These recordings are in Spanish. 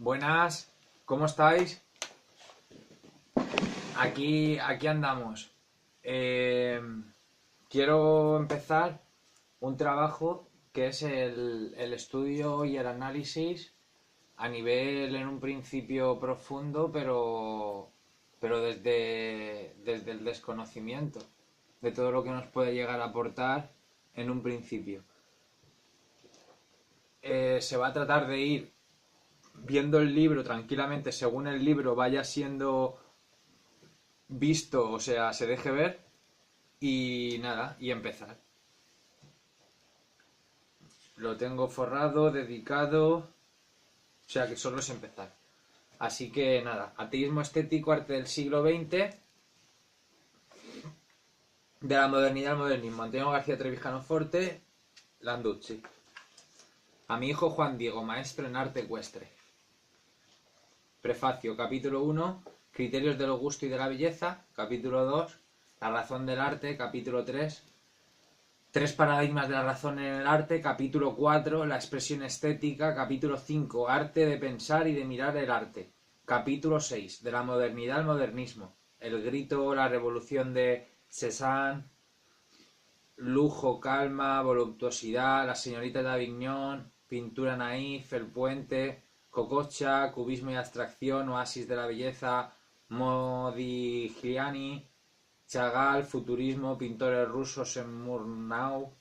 Buenas, ¿cómo estáis? Aquí andamos. Eh, Quiero empezar un trabajo que es el estudio y el análisis a nivel en un principio profundo, pero desde el desconocimiento de todo lo que nos puede llegar a aportar en un principio. Se va a tratar de ir viendo el libro tranquilamente según el libro vaya siendo visto, o sea, se deje ver y nada, y empezar. Lo tengo forrado, dedicado, o sea que solo es empezar. Así que nada, ateísmo estético, arte del siglo XX, de la modernidad al modernismo. Antonio García Trevijano Forte, Landucci. A mi hijo Juan Diego, maestro en arte ecuestre. Prefacio, capítulo 1, criterios del gusto y de la belleza. Capítulo 2, la razón del arte. Capítulo 3, tres paradigmas de la razón en el arte. Capítulo 4, la expresión estética. Capítulo 5, arte de pensar y de mirar el arte. Capítulo 6, de la modernidad al modernismo. El grito, la revolución de Cézanne, lujo, calma, voluptuosidad, la señorita de Avignon, pintura naif, el puente, Cococha, cubismo y abstracción, oasis de la belleza, Modigliani, Chagall, futurismo, pintores rusos en Murnau,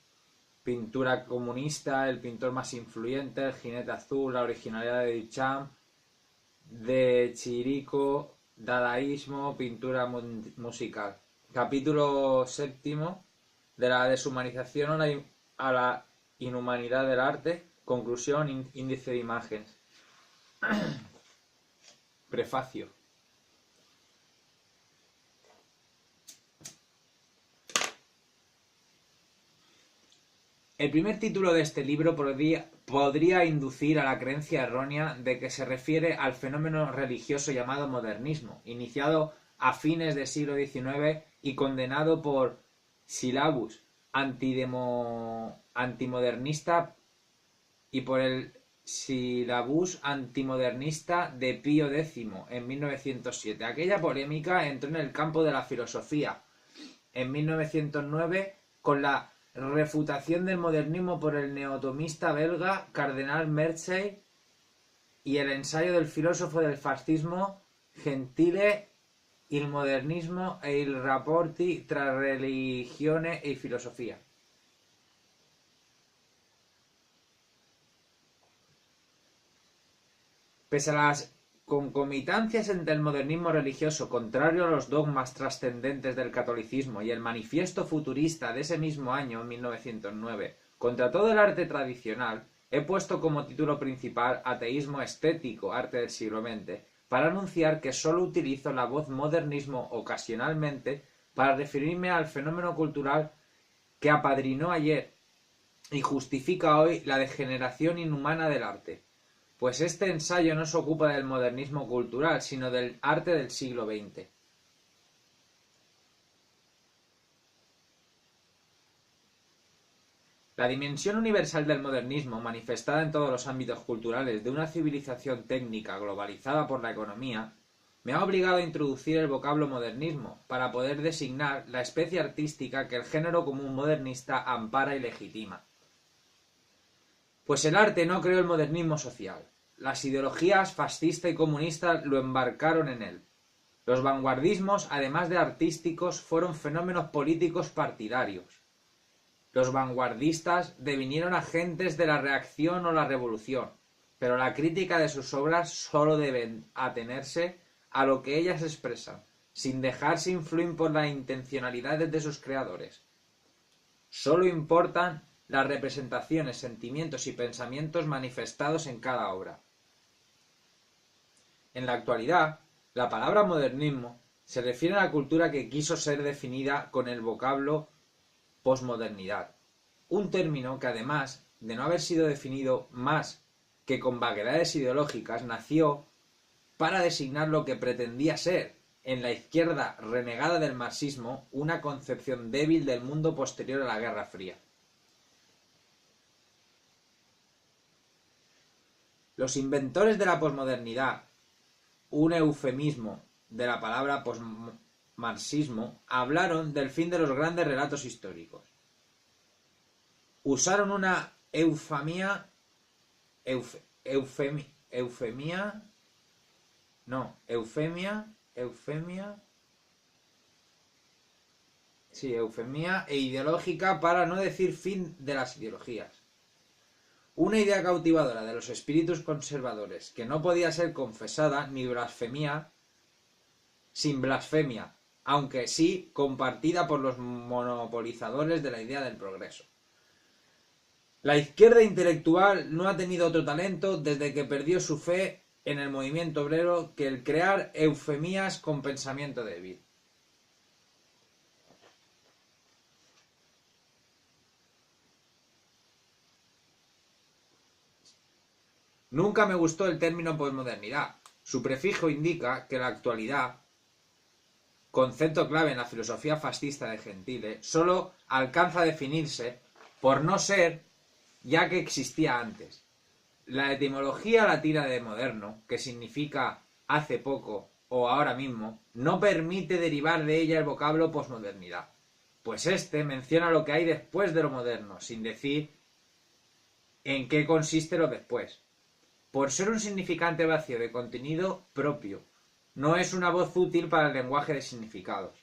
pintura comunista, el pintor más influyente, el jinete azul, la originalidad de Duchamp, de Chirico, dadaísmo, pintura musical. Capítulo séptimo, de la deshumanización a la inhumanidad del arte. Conclusión, índice de imágenes. Prefacio. El primer título de este libro podría inducir a la creencia errónea de que se refiere al fenómeno religioso llamado modernismo, iniciado a fines del siglo XIX y condenado por Syllabus antimodernista y por el Syllabus antimodernista de Pío X en 1907. Aquella polémica entró en el campo de la filosofía en 1909 con la refutación del modernismo por el neotomista belga Cardenal Mercier y el ensayo del filósofo del fascismo Gentile il modernismo e il rapporti tra religione e filosofia. Pese a las concomitancias entre el modernismo religioso contrario a los dogmas trascendentes del catolicismo y el manifiesto futurista de ese mismo año, 1909, contra todo el arte tradicional, he puesto como título principal Ateísmo estético, arte del siglo XX, para anunciar que solo utilizo la voz modernismo ocasionalmente para referirme al fenómeno cultural que apadrinó ayer y justifica hoy la degeneración inhumana del arte. Pues este ensayo no se ocupa del modernismo cultural, sino del arte del siglo XX. La dimensión universal del modernismo, manifestada en todos los ámbitos culturales de una civilización técnica globalizada por la economía, me ha obligado a introducir el vocablo modernismo para poder designar la especie artística que el género común modernista ampara y legitima. Pues el arte no creó el modernismo social. Las ideologías fascista y comunista lo embarcaron en él. Los vanguardismos, además de artísticos, fueron fenómenos políticos partidarios. Los vanguardistas devinieron agentes de la reacción o la revolución, pero la crítica de sus obras solo debe atenerse a lo que ellas expresan, sin dejarse influir por las intencionalidades de sus creadores. Solo importan las representaciones, sentimientos y pensamientos manifestados en cada obra. En la actualidad, la palabra modernismo se refiere a la cultura que quiso ser definida con el vocablo posmodernidad, un término que además de no haber sido definido más que con vaguedades ideológicas, nació para designar lo que pretendía ser, en la izquierda renegada del marxismo, una concepción débil del mundo posterior a la Guerra Fría. Los inventores de la posmodernidad, un eufemismo de la palabra posmarxismo, hablaron del fin de los grandes relatos históricos. Usaron una eufemia, e ideológica para no decir fin de las ideologías. Una idea cautivadora de los espíritus conservadores que no podía ser confesada ni blasfemia sin blasfemia, aunque sí compartida por los monopolizadores de la idea del progreso. La izquierda intelectual no ha tenido otro talento desde que perdió su fe en el movimiento obrero que el crear eufemías con pensamiento débil. Nunca me gustó el término posmodernidad. Su prefijo indica que la actualidad, concepto clave en la filosofía fascista de Gentile, solo alcanza a definirse por no ser ya que existía antes. La etimología latina de moderno, que significa hace poco o ahora mismo, no permite derivar de ella el vocablo posmodernidad, pues este menciona lo que hay después de lo moderno, sin decir en qué consiste lo después. Por ser un significante vacío de contenido propio, no es una voz útil para el lenguaje de significados.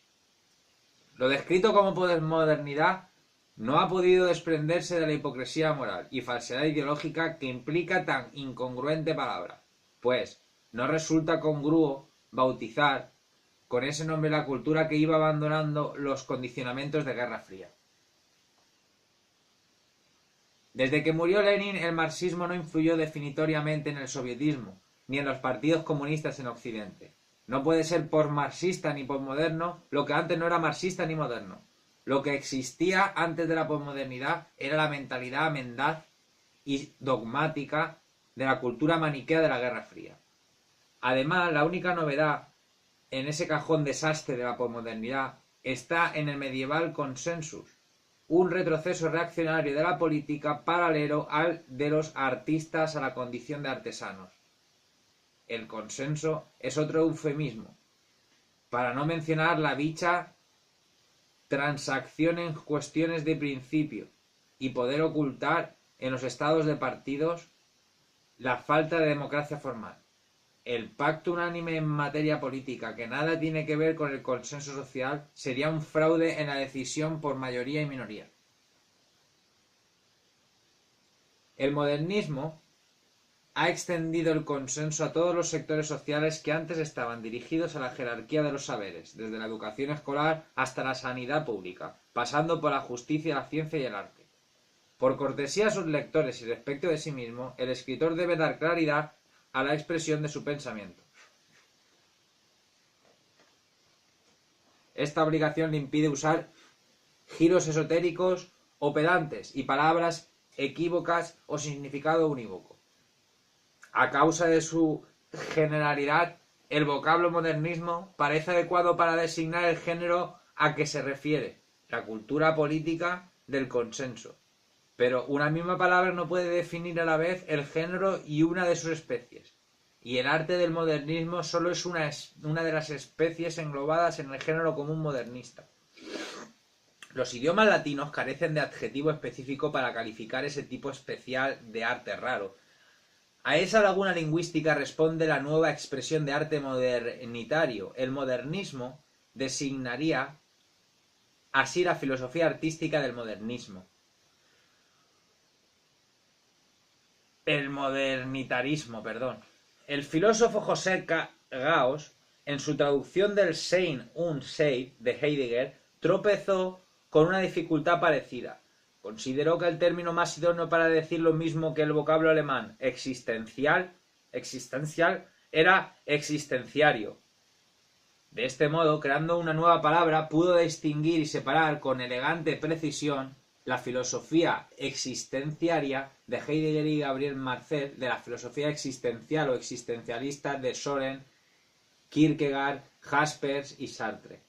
Lo descrito como posmodernidad no ha podido desprenderse de la hipocresía moral y falsedad ideológica que implica tan incongruente palabra, pues no resulta congruo bautizar con ese nombre la cultura que iba abandonando los condicionamientos de Guerra Fría. Desde que murió Lenin, el marxismo no influyó definitoriamente en el sovietismo, ni en los partidos comunistas en Occidente. No puede ser posmarxista ni posmoderno lo que antes no era marxista ni moderno. Lo que existía antes de la posmodernidad era la mentalidad mendaz y dogmática de la cultura maniquea de la Guerra Fría. Además, la única novedad en ese cajón desastre de la posmodernidad está en el medieval consensus, un retroceso reaccionario de la política paralelo al de los artistas a la condición de artesanos. El consenso es otro eufemismo, para no mencionar la dicha transacción en cuestiones de principio y poder ocultar en los estados de partidos la falta de democracia formal. El pacto unánime en materia política que nada tiene que ver con el consenso social sería un fraude en la decisión por mayoría y minoría. El modernismo ha extendido el consenso a todos los sectores sociales que antes estaban dirigidos a la jerarquía de los saberes, desde la educación escolar hasta la sanidad pública, pasando por la justicia, la ciencia y el arte. Por cortesía a sus lectores y respecto de sí mismo, el escritor debe dar claridad a la expresión de su pensamiento. Esta obligación le impide usar giros esotéricos o pedantes y palabras equívocas o significado unívoco. A causa de su generalidad, el vocablo modernismo parece adecuado para designar el género a que se refiere, la cultura política del consenso. Pero una misma palabra no puede definir a la vez el género y una de sus especies. Y el arte del modernismo solo es una de las especies englobadas en el género común modernista. Los idiomas latinos carecen de adjetivo específico para calificar ese tipo especial de arte raro. A esa laguna lingüística responde la nueva expresión de arte modernitario. El modernismo designaría así la filosofía artística del modernismo. El modernitarismo, perdón. El filósofo José Gauss, en su traducción del Sein und Sein de Heidegger, tropezó con una dificultad parecida. Consideró que el término más idóneo para decir lo mismo que el vocablo alemán existencial era existenciario. De este modo, creando una nueva palabra, pudo distinguir y separar con elegante precisión la filosofía existenciaria de Heidegger y Gabriel Marcel de la filosofía existencial o existencialista de Soren, Kierkegaard, Jaspers y Sartre.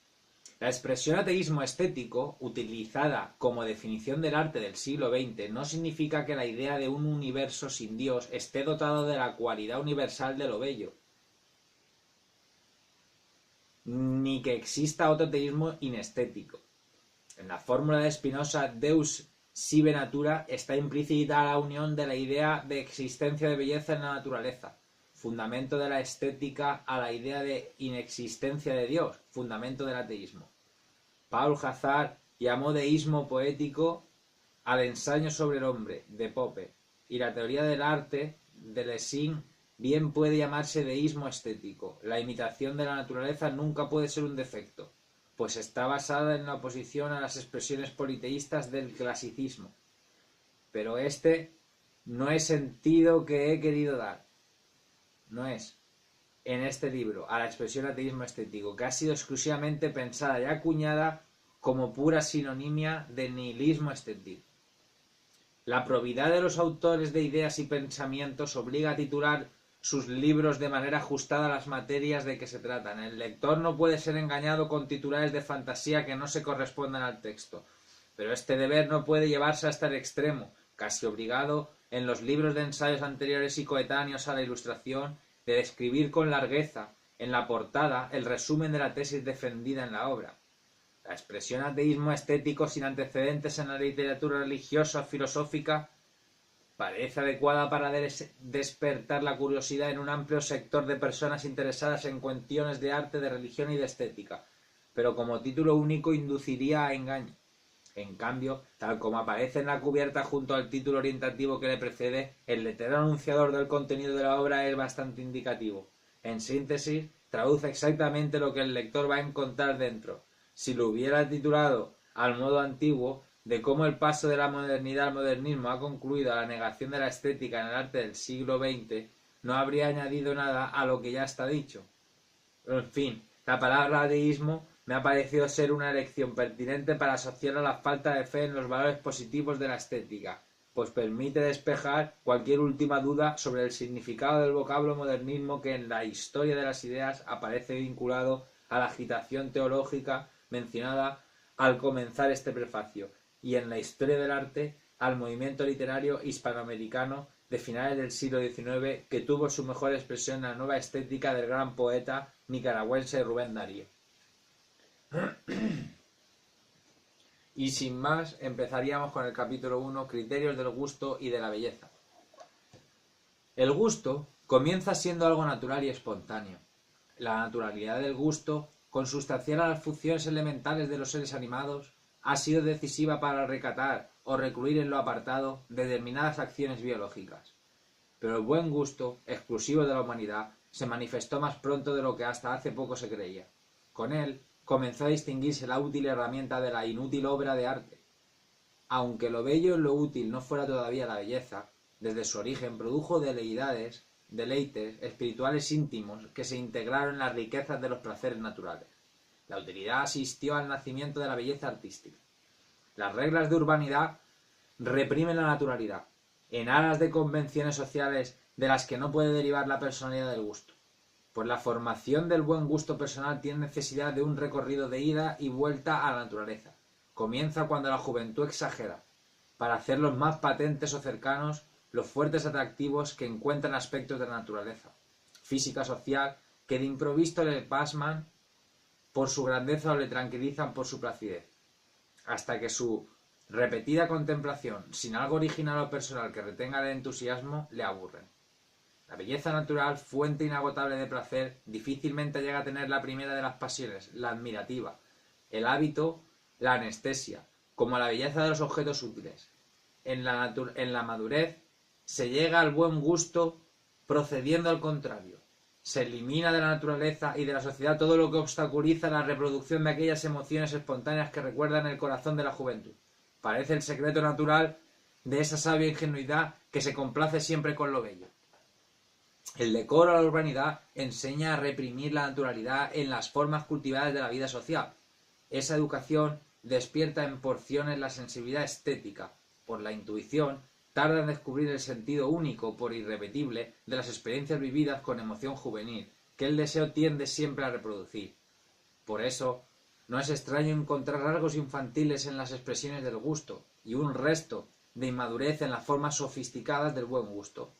La expresión ateísmo estético, utilizada como definición del arte del siglo XX, no significa que la idea de un universo sin Dios esté dotado de la cualidad universal de lo bello, ni que exista otro teísmo inestético. En la fórmula de Spinoza, Deus sive natura, está implícita la unión de la idea de existencia de belleza en la naturaleza, fundamento de la estética, a la idea de inexistencia de Dios, fundamento del ateísmo. Paul Hazard llamó deísmo poético al ensayo sobre el hombre, de Pope, y la teoría del arte, de Lessing, bien puede llamarse deísmo estético. La imitación de la naturaleza nunca puede ser un defecto, pues está basada en la oposición a las expresiones politeístas del clasicismo. Pero este no es sentido que he querido dar. No es, en este libro, a la expresión ateísmo estético, que ha sido exclusivamente pensada y acuñada como pura sinonimia de nihilismo estético. La probidad de los autores de ideas y pensamientos obliga a titular sus libros de manera ajustada a las materias de que se tratan. El lector no puede ser engañado con titulares de fantasía que no se correspondan al texto, pero este deber no puede llevarse hasta el extremo, casi obligado, en los libros de ensayos anteriores y coetáneos a la Ilustración, de describir con largueza, en la portada, el resumen de la tesis defendida en la obra. La expresión ateísmo estético sin antecedentes en la literatura religiosa filosófica parece adecuada para despertar la curiosidad en un amplio sector de personas interesadas en cuestiones de arte, de religión y de estética, pero como título único induciría a engaño. En cambio, tal como aparece en la cubierta junto al título orientativo que le precede, el letrero anunciador del contenido de la obra es bastante indicativo. En síntesis, traduce exactamente lo que el lector va a encontrar dentro. Si lo hubiera titulado al modo antiguo, de cómo el paso de la modernidad al modernismo ha concluido a la negación de la estética en el arte del siglo XX, no habría añadido nada a lo que ya está dicho. En fin, la palabra ateísmo me ha parecido ser una elección pertinente para asociar a la falta de fe en los valores positivos de la estética, pues permite despejar cualquier última duda sobre el significado del vocablo modernismo que en la historia de las ideas aparece vinculado a la agitación teológica mencionada al comenzar este prefacio, y en la historia del arte al movimiento literario hispanoamericano de finales del siglo XIX que tuvo su mejor expresión en la nueva estética del gran poeta nicaragüense Rubén Darío. Y sin más, empezaríamos con el capítulo 1, criterios del gusto y de la belleza. El gusto comienza siendo algo natural y espontáneo. La naturalidad del gusto, consustancial a las funciones elementales de los seres animados, ha sido decisiva para recatar o recluir en lo apartado determinadas acciones biológicas. Pero el buen gusto, exclusivo de la humanidad, se manifestó más pronto de lo que hasta hace poco se creía. Con él comenzó a distinguirse la útil herramienta de la inútil obra de arte. Aunque lo bello en lo útil no fuera todavía la belleza, desde su origen produjo deleites espirituales íntimos que se integraron en las riquezas de los placeres naturales. La utilidad asistió al nacimiento de la belleza artística. Las reglas de urbanidad reprimen la naturalidad, en aras de convenciones sociales de las que no puede derivar la personalidad del gusto. Pues la formación del buen gusto personal tiene necesidad de un recorrido de ida y vuelta a la naturaleza. Comienza cuando la juventud exagera, para hacerlos más patentes o cercanos, los fuertes atractivos que encuentran aspectos de la naturaleza, física social, que de improviso le pasman por su grandeza o le tranquilizan por su placidez, hasta que su repetida contemplación, sin algo original o personal que retenga el entusiasmo, le aburren. La belleza natural, fuente inagotable de placer, difícilmente llega a tener la primera de las pasiones, la admirativa, el hábito, la anestesia, como la belleza de los objetos útiles. En la madurez se llega al buen gusto procediendo al contrario. Se elimina de la naturaleza y de la sociedad todo lo que obstaculiza la reproducción de aquellas emociones espontáneas que recuerdan el corazón de la juventud. Parece el secreto natural de esa sabia ingenuidad que se complace siempre con lo bello. El decoro a la urbanidad enseña a reprimir la naturalidad en las formas cultivadas de la vida social. Esa educación despierta en porciones la sensibilidad estética. Por la intuición, tarda en descubrir el sentido único, por irrepetible, de las experiencias vividas con emoción juvenil, que el deseo tiende siempre a reproducir. Por eso, No es extraño encontrar rasgos infantiles en las expresiones del gusto y un resto de inmadurez en las formas sofisticadas del buen gusto.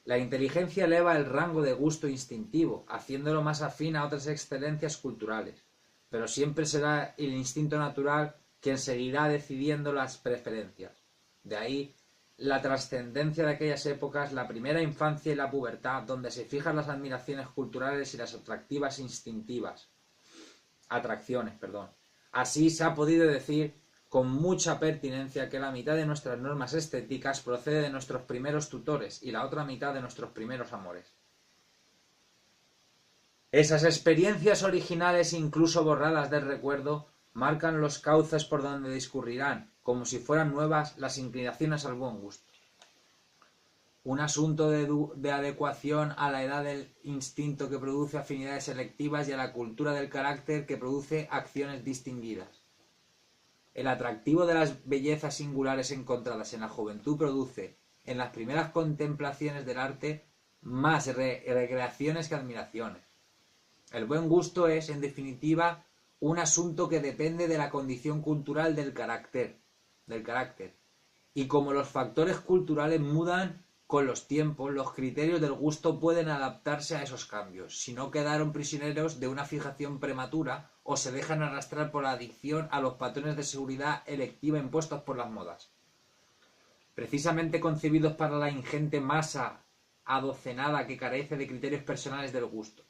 La inteligencia eleva el rango de gusto instintivo, haciéndolo más afín a otras excelencias culturales, pero siempre será el instinto natural quien seguirá decidiendo las preferencias. De ahí la trascendencia de aquellas épocas, la primera infancia y la pubertad, donde se fijan las admiraciones culturales y las atracciones. Así se ha podido decir con mucha pertinencia que la mitad de nuestras normas estéticas procede de nuestros primeros tutores y la otra mitad de nuestros primeros amores. Esas experiencias originales, incluso borradas del recuerdo, marcan los cauces por donde discurrirán, como si fueran nuevas, las inclinaciones al buen gusto. Un asunto de adecuación a la edad del instinto que produce afinidades selectivas y a la cultura del carácter que produce acciones distinguidas. El atractivo de las bellezas singulares encontradas en la juventud produce, en las primeras contemplaciones del arte, más recreaciones que admiraciones. El buen gusto es, en definitiva, un asunto que depende de la condición cultural del carácter. Y como los factores culturales mudan con los tiempos, los criterios del gusto pueden adaptarse a esos cambios, si no quedaron prisioneros de una fijación prematura o se dejan arrastrar por la adicción a los patrones de seguridad electiva impuestos por las modas. Precisamente concebidos para la ingente masa adocenada que carece de criterios personales del gusto.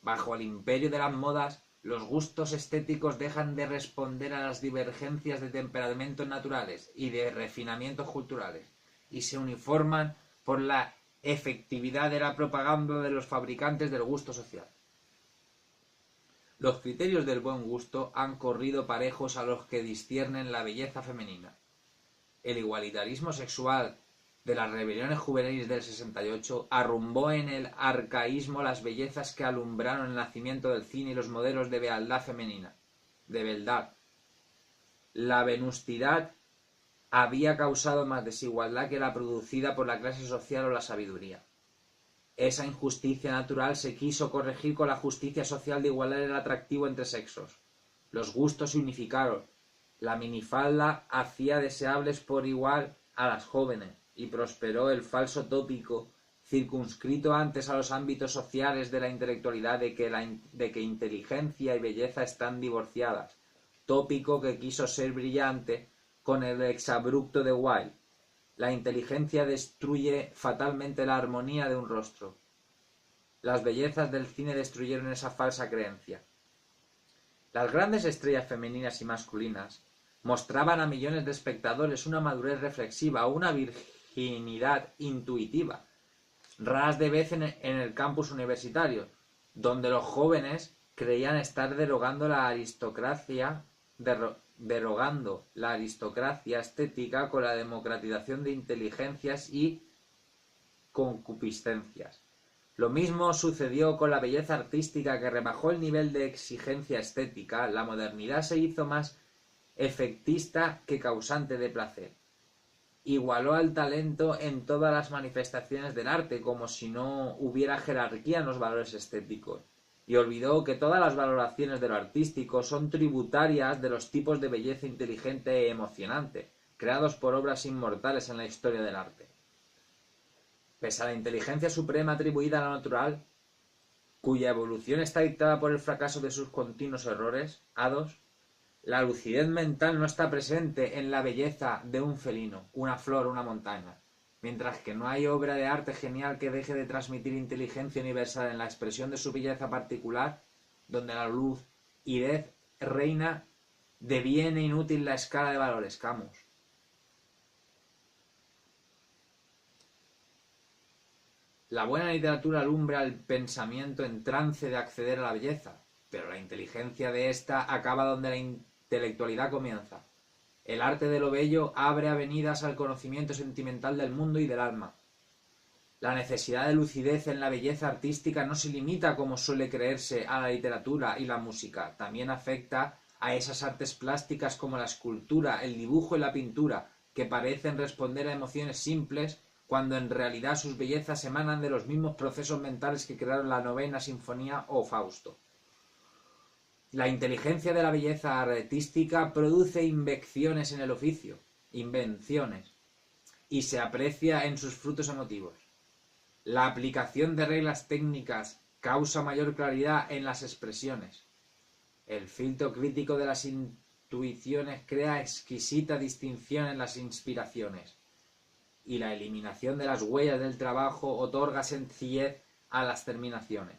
Bajo el imperio de las modas, los gustos estéticos dejan de responder a las divergencias de temperamentos naturales y de refinamientos culturales, y se uniforman por la efectividad de la propaganda de los fabricantes del gusto social. Los criterios del buen gusto han corrido parejos a los que disciernen la belleza femenina. El igualitarismo sexual de las rebeliones juveniles del 68 arrumbó en el arcaísmo las bellezas que alumbraron el nacimiento del cine y los modelos de beldad femenina. La venustidad había causado más desigualdad que la producida por la clase social o la sabiduría. Esa injusticia natural se quiso corregir con la justicia social de igualar el atractivo entre sexos. Los gustos se unificaron. La minifalda hacía deseables por igual a las jóvenes y prosperó el falso tópico circunscrito antes a los ámbitos sociales de la intelectualidad de que inteligencia y belleza están divorciadas, tópico que quiso ser brillante con el exabrupto de Wilde. La inteligencia destruye fatalmente la armonía de un rostro. Las bellezas del cine destruyeron esa falsa creencia. Las grandes estrellas femeninas y masculinas mostraban a millones de espectadores una madurez reflexiva, una virginidad intuitiva, raras de vez en el campus universitario, donde los jóvenes creían estar derogando la aristocracia estética con la democratización de inteligencias y concupiscencias. Lo mismo sucedió con la belleza artística que rebajó el nivel de exigencia estética. La modernidad se hizo más efectista que causante de placer. Igualó al talento en todas las manifestaciones del arte, como si no hubiera jerarquía en los valores estéticos, y olvidó que todas las valoraciones de lo artístico son tributarias de los tipos de belleza inteligente e emocionante, creados por obras inmortales en la historia del arte. Pese a la inteligencia suprema atribuida a lo natural, cuya evolución está dictada por el fracaso de sus continuos errores, hados, la lucidez mental no está presente en la belleza de un felino, una flor, una montaña, mientras que no hay obra de arte genial que deje de transmitir inteligencia universal en la expresión de su belleza particular, donde la lucidez reina, deviene inútil la escala de valores. Camus. La buena literatura alumbra el pensamiento en trance de acceder a la belleza, pero la inteligencia de ésta acaba donde la intelectualidad comienza. El arte de lo bello abre avenidas al conocimiento sentimental del mundo y del alma. La necesidad de lucidez en la belleza artística no se limita, como suele creerse, a la literatura y la música. También afecta a esas artes plásticas como la escultura, el dibujo y la pintura, que parecen responder a emociones simples, cuando en realidad sus bellezas emanan de los mismos procesos mentales que crearon la Novena Sinfonía o Fausto. La inteligencia de la belleza artística produce invenciones en el oficio, y se aprecia en sus frutos emotivos. La aplicación de reglas técnicas causa mayor claridad en las expresiones. El filtro crítico de las intuiciones crea exquisita distinción en las inspiraciones. Y la eliminación de las huellas del trabajo otorga sencillez a las terminaciones.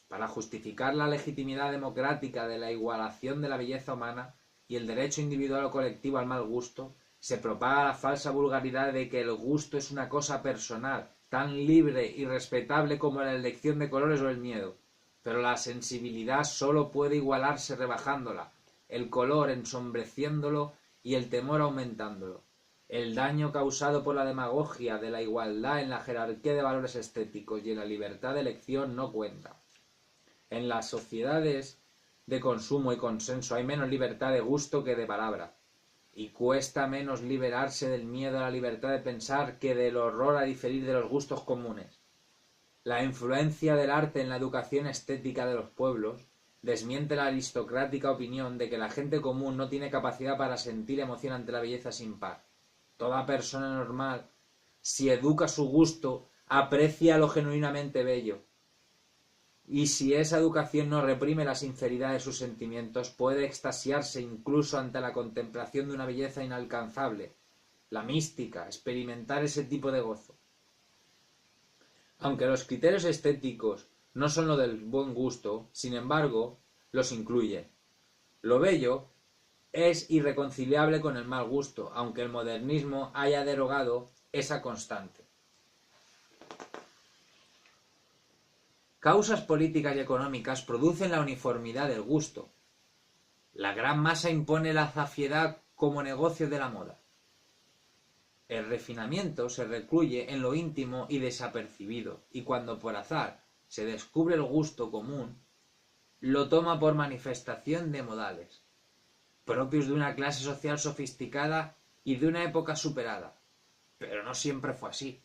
Para justificar la legitimidad democrática de la igualación de la belleza humana y el derecho individual o colectivo al mal gusto, se propaga la falsa vulgaridad de que el gusto es una cosa personal, tan libre y respetable como la elección de colores o el miedo. Pero la sensibilidad sólo puede igualarse rebajándola, el color ensombreciéndolo y el temor aumentándolo. El daño causado por la demagogia de la igualdad en la jerarquía de valores estéticos y en la libertad de elección no cuenta. En las sociedades de consumo y consenso hay menos libertad de gusto que de palabra, y cuesta menos liberarse del miedo a la libertad de pensar que del horror a diferir de los gustos comunes. La influencia del arte en la educación estética de los pueblos desmiente la aristocrática opinión de que la gente común no tiene capacidad para sentir emoción ante la belleza sin par. Toda persona normal, si educa su gusto, aprecia lo genuinamente bello. Y si esa educación no reprime la sinceridad de sus sentimientos, puede extasiarse incluso ante la contemplación de una belleza inalcanzable. La mística, experimentar ese tipo de gozo. Aunque los criterios estéticos no son lo del buen gusto, sin embargo, los incluyen. Lo bello es irreconciliable con el mal gusto, aunque el modernismo haya derogado esa constante. Causas políticas y económicas producen la uniformidad del gusto. La gran masa impone la zafiedad como negocio de la moda. El refinamiento se recluye en lo íntimo y desapercibido, y cuando por azar se descubre el gusto común, lo toma por manifestación de modales, propios de una clase social sofisticada y de una época superada. Pero no siempre fue así.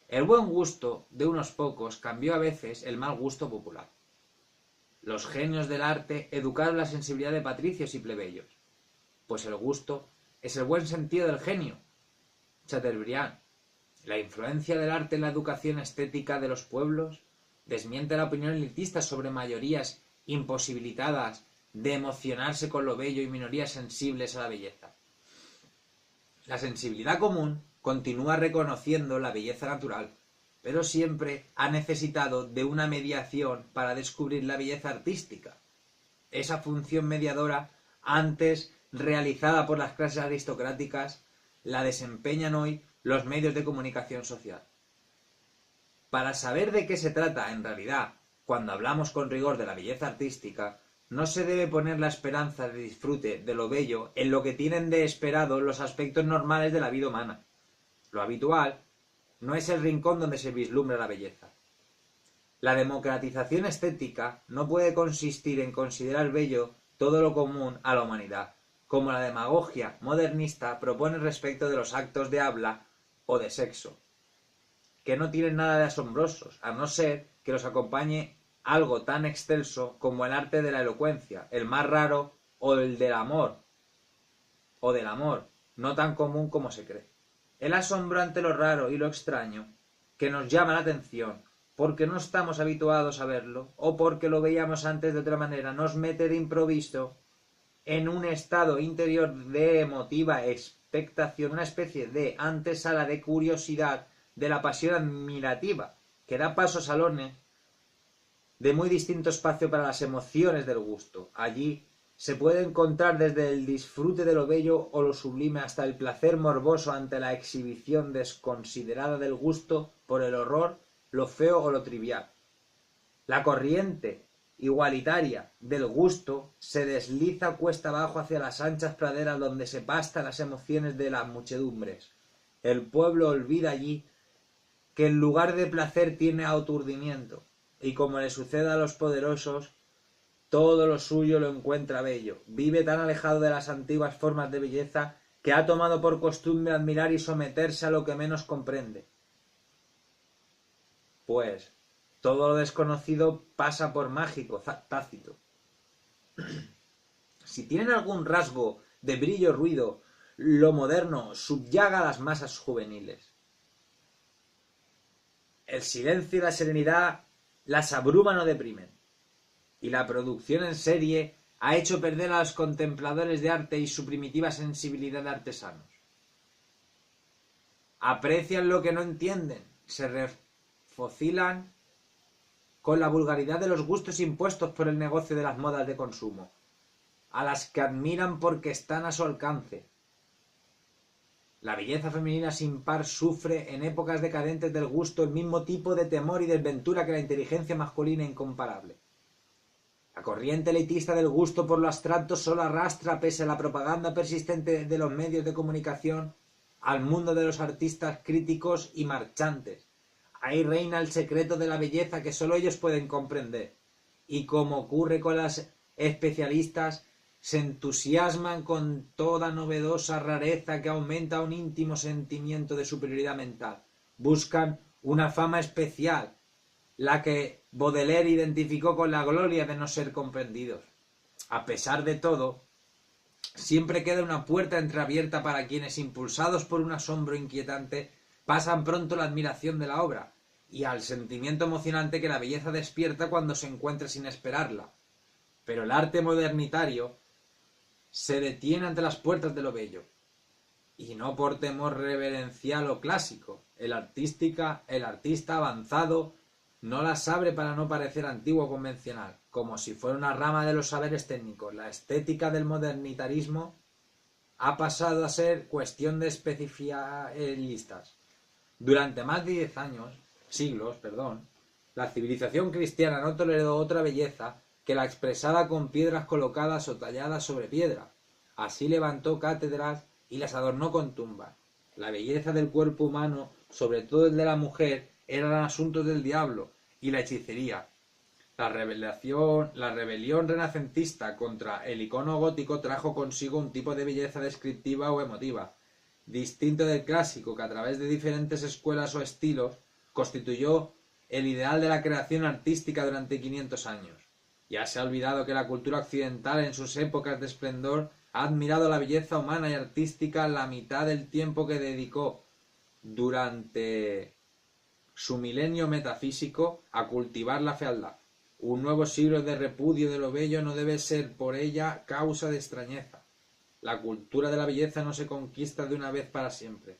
El buen gusto de unos pocos cambió a veces el mal gusto popular. Los genios del arte educaron la sensibilidad de patricios y plebeyos, pues el gusto es el buen sentido del genio. Chateaubriand. La influencia del arte en la educación estética de los pueblos desmiente la opinión elitista sobre mayorías imposibilitadas de emocionarse con lo bello y minorías sensibles a la belleza. La sensibilidad común continúa reconociendo la belleza natural, pero siempre ha necesitado de una mediación para descubrir la belleza artística. Esa función mediadora, antes realizada por las clases aristocráticas, la desempeñan hoy los medios de comunicación social. Para saber de qué se trata en realidad, cuando hablamos con rigor de la belleza artística, no se debe poner la esperanza de disfrute de lo bello en lo que tienen de esperado los aspectos normales de la vida humana. Lo habitual no es el rincón donde se vislumbra la belleza. La democratización estética no puede consistir en considerar bello todo lo común a la humanidad, como la demagogia modernista propone respecto de los actos de habla o de sexo, que no tienen nada de asombrosos, a no ser que los acompañe algo tan excelso como el arte de la elocuencia, el más raro, o el del amor, no tan común como se cree. El asombro ante lo raro y lo extraño, que nos llama la atención, porque no estamos habituados a verlo, o porque lo veíamos antes de otra manera, nos mete de improviso en un estado interior de emotiva expectación, una especie de antesala de curiosidad, de la pasión admirativa, que da paso a salones de muy distinto espacio para las emociones del gusto. Allí se puede encontrar desde el disfrute de lo bello o lo sublime hasta el placer morboso ante la exhibición desconsiderada del gusto por el horror, lo feo o lo trivial. La corriente igualitaria del gusto se desliza cuesta abajo hacia las anchas praderas donde se pastan las emociones de las muchedumbres. El pueblo olvida allí que el lugar de placer tiene aturdimiento, y como le sucede a los poderosos, todo lo suyo lo encuentra bello. Vive tan alejado de las antiguas formas de belleza que ha tomado por costumbre admirar y someterse a lo que menos comprende. Pues todo lo desconocido pasa por mágico, tácito. Si tienen algún rasgo de brillo o ruido, lo moderno subyaga a las masas juveniles. El silencio y la serenidad las abruman o deprimen. Y la producción en serie ha hecho perder a los contempladores de arte y su primitiva sensibilidad de artesanos. Aprecian lo que no entienden, se refocilan con la vulgaridad de los gustos impuestos por el negocio de las modas de consumo, a las que admiran porque están a su alcance. La belleza femenina sin par sufre en épocas decadentes del gusto el mismo tipo de temor y desventura que la inteligencia masculina incomparable. La corriente elitista del gusto por lo abstracto solo arrastra, pese a la propaganda persistente de los medios de comunicación, al mundo de los artistas críticos y marchantes. Ahí reina el secreto de la belleza que solo ellos pueden comprender. Y como ocurre con las especialistas, se entusiasman con toda novedosa rareza que aumenta un íntimo sentimiento de superioridad mental. Buscan una fama especial, la que Baudelaire identificó con la gloria de no ser comprendidos. A pesar de todo, siempre queda una puerta entreabierta para quienes, impulsados por un asombro inquietante, pasan pronto la admiración de la obra y al sentimiento emocionante que la belleza despierta cuando se encuentra sin esperarla. Pero el arte modernitario se detiene ante las puertas de lo bello, y no por temor reverencial o clásico. El artista avanzado no las abre para no parecer antiguo o convencional, como si fuera una rama de los saberes técnicos. La estética del modernitarismo ha pasado a ser cuestión de especialistas. Durante más de siglos, la civilización cristiana no toleró otra belleza que la expresada con piedras colocadas o talladas sobre piedra. Así levantó cátedras y las adornó con tumbas. La belleza del cuerpo humano, sobre todo el de la mujer, eran asuntos del diablo, y la hechicería. La rebelión renacentista contra el icono gótico trajo consigo un tipo de belleza descriptiva o emotiva, distinto del clásico, que a través de diferentes escuelas o estilos constituyó el ideal de la creación artística durante 500 años. Ya se ha olvidado que la cultura occidental en sus épocas de esplendor ha admirado la belleza humana y artística la mitad del tiempo que dedicó durante su milenio metafísico a cultivar la fealdad. Un nuevo siglo de repudio de lo bello no debe ser por ella causa de extrañeza. La cultura de la belleza no se conquista de una vez para siempre.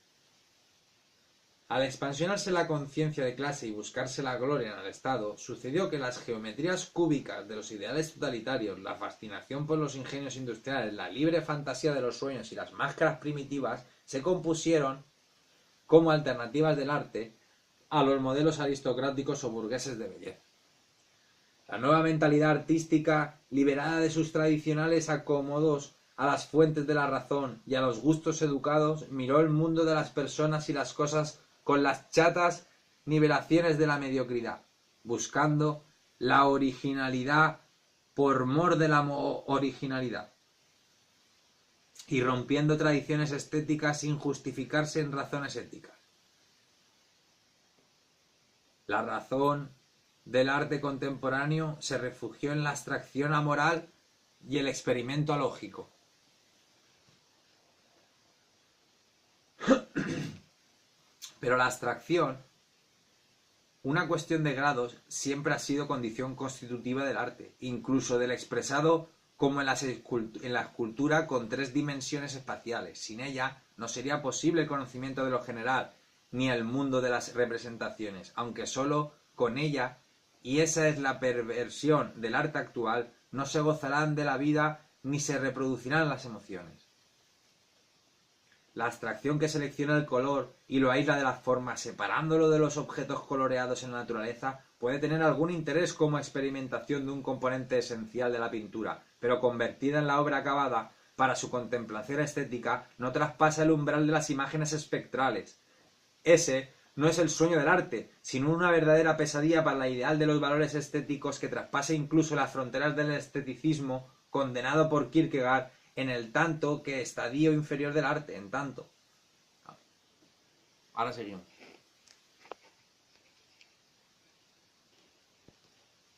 Al expansionarse la conciencia de clase y buscarse la gloria en el Estado, sucedió que las geometrías cúbicas de los ideales totalitarios, la fascinación por los ingenios industriales, la libre fantasía de los sueños y las máscaras primitivas se compusieron como alternativas del arte a los modelos aristocráticos o burgueses de belleza. La nueva mentalidad artística, liberada de sus tradicionales acomodos a las fuentes de la razón y a los gustos educados, miró el mundo de las personas y las cosas con las chatas nivelaciones de la mediocridad, buscando la originalidad por mor de la originalidad, y rompiendo tradiciones estéticas sin justificarse en razones éticas. La razón del arte contemporáneo se refugió en la abstracción amoral y el experimento alógico. Pero la abstracción, una cuestión de grados, siempre ha sido condición constitutiva del arte, incluso del expresado como en la escultura con 3 dimensiones espaciales. Sin ella no sería posible el conocimiento de lo general, ni el mundo de las representaciones, aunque solo con ella, y esa es la perversión del arte actual, no se gozarán de la vida ni se reproducirán las emociones. La abstracción que selecciona el color y lo aísla de las formas, separándolo de los objetos coloreados en la naturaleza, puede tener algún interés como experimentación de un componente esencial de la pintura, pero convertida en la obra acabada, para su contemplación estética, no traspasa el umbral de las imágenes espectrales. Ese no es el sueño del arte, sino una verdadera pesadilla para la ideal de los valores estéticos que traspase incluso las fronteras del esteticismo, condenado por Kierkegaard en el tanto que estadio inferior del arte, en tanto. Ahora seguimos.